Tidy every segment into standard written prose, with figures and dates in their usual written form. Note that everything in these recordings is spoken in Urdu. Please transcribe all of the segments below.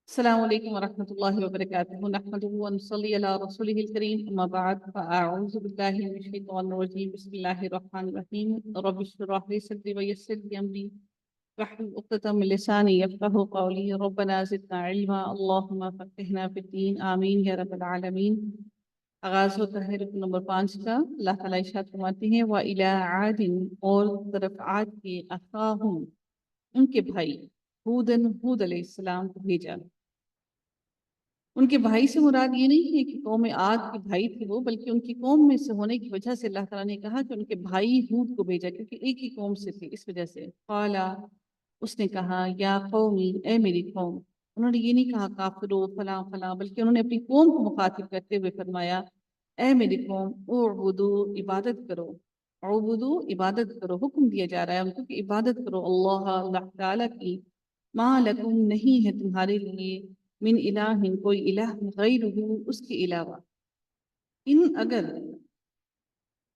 السلام عليكم ورحمة الله وبركاته. نحمده ونصلي على رسوله الكريم. أما بعد فأعوذ بالله من الشيطان الرجيم. بسم الله الرحمن الرحيم. رب اشرح لي صدري ويسر لي أمري واحلل عقدة من لساني يفقهوا قولي. ربنا زدنا علما اللهم فقهنا في الدين آمين يا رب العالمين. آغاز ہوتا ہے رکن نمبر 5 کا. اللہ تعالیٰ ارشاد فرماتے ہیں وَإِلَىٰ عَادٍ اور طرف عاد کے اخاہم ان کے بھائی ہود علیہ السلام کو بھیجا. ان کے بھائی سے مراد یہ نہیں ہے کہ قوم عاد کے بھائی تھے وہ، بلکہ ان کی قوم میں سے ہونے کی وجہ سے اللہ تعالیٰ نے کہا کہ ان کے بھائی ہود کو بھیجا، کیونکہ ایک ہی قوم سے تھے، اس وجہ سے. قالا اس نے کہا یا قومی اے میری قوم. انہوں نے یہ نہیں کہا کافرو فلاں فلاں، بلکہ انہوں نے اپنی قوم کو مخاطب کرتے ہوئے فرمایا اے میری قوم اعبدو عبادت کرو. اعبدو عبادت کرو، حکم دیا جا رہا ہے ان کو کہ عبادت کرو اللہ تعالیٰ کی. ما لکم نہیں ہے تمہارے لیے من الہ کوئی الہ غیرہ اس کے علاوہ. اگر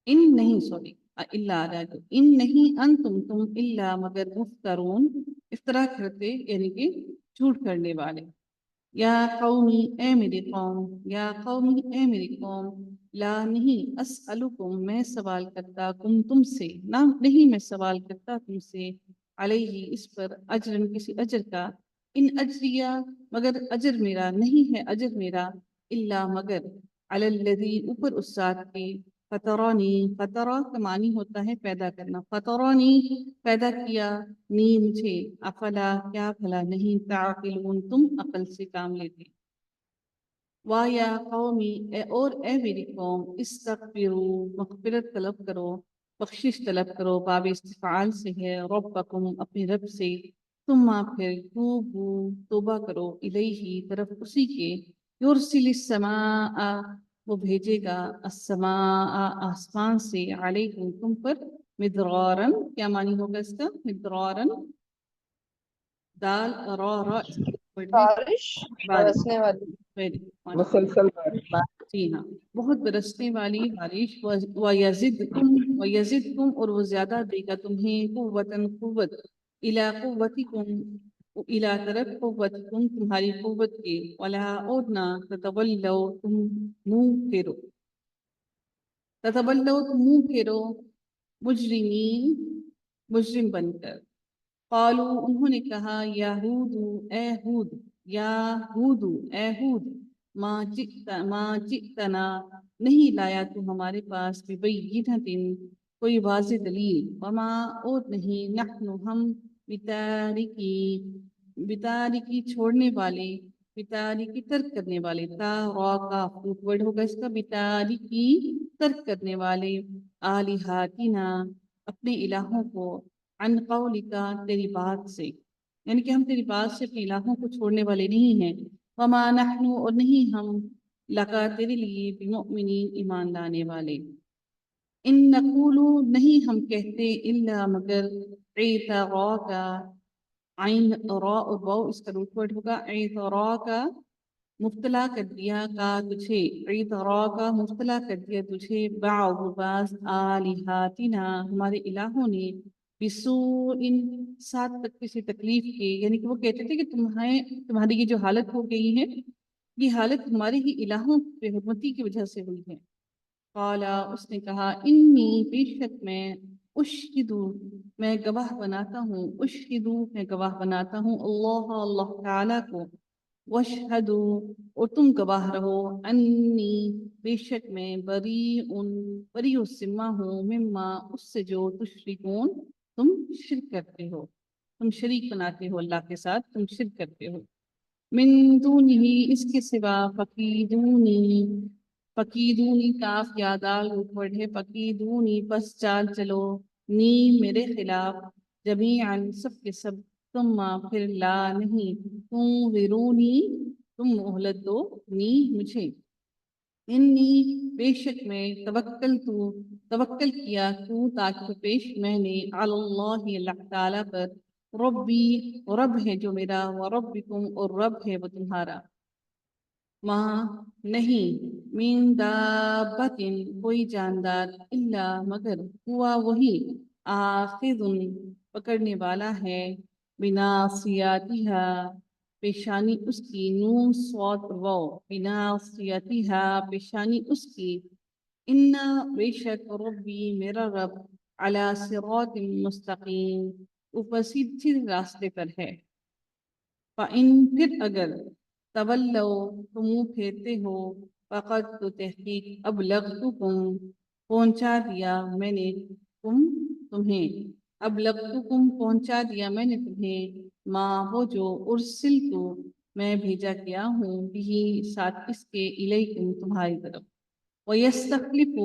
ان نہیں سوری اللہ ان نہیں تم اللہ مگر مفترون افطرا کرتے، یعنی کہ جھوٹ کرنے والے. یا قومی اے میری قوم، یا قومی اے میری قوم، لا نہیں اسألکم میں سوال کرتا تم سے، نہیں میں سوال کرتا تم سے، علیہ اس پر اجرن کسی اجر کا، ان اجریہ مگر اجر میرا نہیں ہے، اجر میرا الا مگر علی الذی اوپر اس ذات کے فطرانی. فطرہ کا معنی ہوتا ہے پیدا کرنا. فطرانی پیدا کیا نی مجھے، افلا کیا بھلا نہیں، تعقلون تم عقل سے کام لیتے. وا یا قومی اور اے میری قوم استغفروا مغفرت طلب کرو، بخشش طلب کرو، باب استفعال سے ہے، ربکم اپنے رب سے، ثم پھر توبہ کرو، الیہ طرف اسی کے، یرسل السماء وہ بھیجے گا، السماء آسمان سے، علیکم تم پر، مدرارن کیا معنی ہوگا اس کا، مدرارن دال را اس کا word ہے بارش بارش. برسنے والی. Very good. مسلسل بارش. جی ہاں، بہت برسنے والی بارش. وَيَزِدْكُمْ اور وہ زیادہ دے گا تمہیں، قوتاً قوت، اِلیٰ قوتکم اِلیٰ طرف قوتکم تمہاری قوت کے، وَلَا اور نہ تَتَوَلَّوْا تم منہ پھیرو، تَتَوَلَّوْا تم منہ پھیرو، مجرمین مجرم بن کر. قالو انہوں نے کہا یا ہود اے ہود، یا ہود اے ہود، ما جئتنا نہیں لایا تو ہمارے پاس ببینۃ کوئی واضح دلیل، وما اور نہیں نحن ہم بتارکی چھوڑنے والے، بتارکی ترک کرنے والے، تا را کا فوٹ ورڈ ہوگا اس کا، بتارکی ترک کرنے والے، آلہاتنا اپنے الہوں کو، عن قولکا تیری بات سے، یعنی کہ ہم تیری بات سے اپنے الہوں کو چھوڑنے والے نہیں ہیں. وما نحن اور نہیں ہم لکا تیرے لیے بمؤمنین ایمان لانے والے. ان نقولو نہیں ہم کہتے الا مگر اعتراکا عین را اور واو اس کا روٹ ورڈ ہوگا، اعتراکا مبتلا کر دیا کا تجھے، اعتراکا مبتلا کر دیا تجھے، بعض آلہاتنا ہمارے الہوں نے، بسوء ساتھ تک کسی تکلیف کے، یعنی کہ وہ کہتے تھے کہ تمہاری یہ جو حالت ہو گئی ہے یہ حالت ہمارے ہی الہوں پہ حرمتی کی وجہ سے ہوئی ہے. قالا اس نے کہا انی بے شک میں، اشہدو میں گواہ بناتا ہوں، اشہدو میں گواہ بناتا ہوں، اللہ تعالیٰ کو، واشہدو اور تم گواہ رہو، انی بے شک میں، بری ذمہ ہوں، مما اس سے جو تشرکون تم شرک کرتے ہو، تم شریک بناتے ہو اللہ کے ساتھ، تم شرک کرتے ہو. من دونہ اس کے سوا، فقیدونی کاف یادال ورڈ ہے، فقیدونی پس چال چلو، نی میرے خلاف، جمیعاً سب کے سب، ثم پھر لا نہیں، تنظرونی تم مہلت دو نی مجھے، انی بے شک میں، توکل کیا تو تاکہ پیش میں نے، علی اللہ اللہ تعالیٰ پر، ربی رب ہے جو میرا، و ربکم اور رب ہے وہ تمہارا. ماں نہیں، من دابت کوئی جاندار، الا مگر ہوا وہی، آخذ پکڑنے والا ہے، بناصیاتها پیشانی اس کی، نون صاد رو، بناصیتہا پیشانی اس کی، انا بے شک ربی میرا رب علی صراط مستقیم اوپر سیدھے راستے پر ہے۔ فَإِن پھر اگر تولو تم منہ پھیرتے ہو، فقط تو تحقیق ابلغتکم پہنچا دیا میں نے تمہیں، ابلغتکم پہنچا دیا میں نے تمہیں، ماں وہ جو ارسلتو میں بھیجا گیا ہوں، بھی ساتھ اس کے الیکم تمہاری طرف، وَيَسْتَخْلِفُ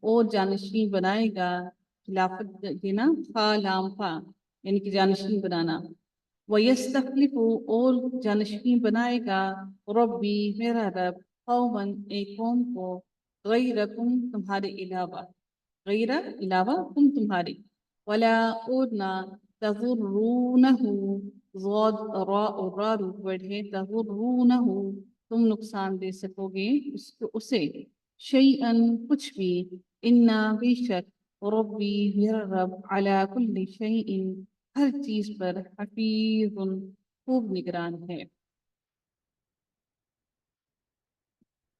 اور جانشین بنائے گا، خلافت دینا فا لام فا یعنی کہ جانشین بنانا، وَيَسْتَخْلِفُ اور جانشین بنائے گا، ربی میرا رب، قوماً ایک قوم کو، غیرکم تمہارے علاوہ، غیر علاوہ تمہارے، ولا اور نہ تضرونہ ضاد را اور را روح ورڈ ہے، تضرونہ تم نقصان دے سکو گے اسے، شیئن کچھ بھی، انا بے شک ربی میرا رب علی کل شیئن ہر چیز پر حفیظ خوب نگران ہے۔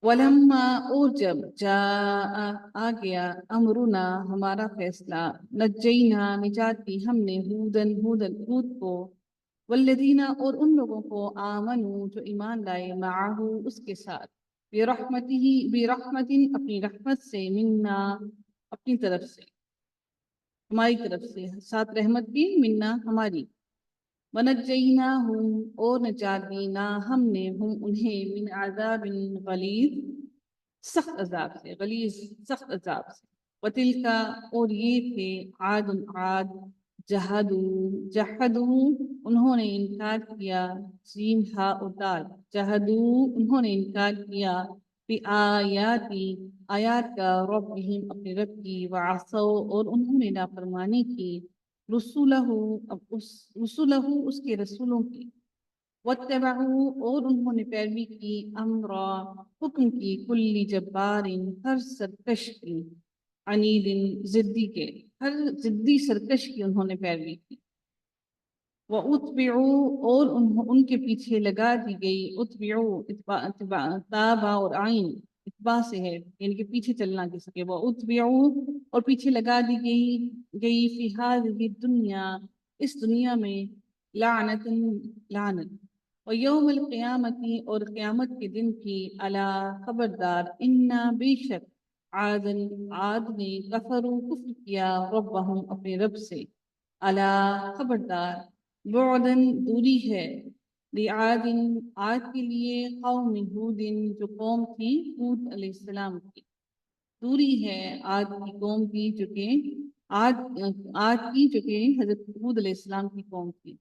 ولما اور جب جاء آ گیا امرنا ہمارا فیصلہ، نجینا نجات دی ہم نے ہود کو، والذین اور ان لوگوں کو آمنوا جو ایمان لائے، معاہو اس کے ساتھ، برحمت اپنی رحمت سے، منا اپنی طرف سے، ہماری طرف سے، ساتھ رحمت کی، منا ہماری، ونجیناہم اور نجات دینا ہم نے ہم انہیں، من عذاب غلیظ سخت عذاب سے، غلیظ سخت عذاب سے، وتلکا اور یہ تھے، عاد جہدو انہوں نے انکار کیا، سین ہا ادال جہدو انہوں نے انکار کیا، آیات کا، ربہم اپنے رب کی، وعصوا اور انہوں نے نافرمانی کی، رسولہ اس کے رسولوں کی، واتبعوا اور انہوں نے پیروی کی، امرا حکم کی، کل جبار ہر سرکش کی، عنید ضدی کے، ہر ضدی سرکش کی انہوں نے پیروی کی، وَأُتْبِعُوا اور ان کے پیچھے لگا دی گئی، اتباع تابع اور عین اتباع سے ہے یعنی کہ پیچھے چلنا کس کے، وَأُتْبِعُوا اور پیچھے لگا دی گئی فی ہذہ الدنیا اس دنیا میں، لعنت ویوم القیامتی اور قیامت کے دن کی، الا خبردار، انا بے شک عاد نے کفروا کفر کیا، ربہم اپنے رب سے، الا خبردار، بعدن دوری ہے، لعاد عاد کے لیے، قوم ہود جو قوم تھی ہود علیہ السلام کی، دوری ہے عاد کی قوم کی جو کہ عاد کی جو کہ حضرت ہود علیہ السلام کی قوم تھی۔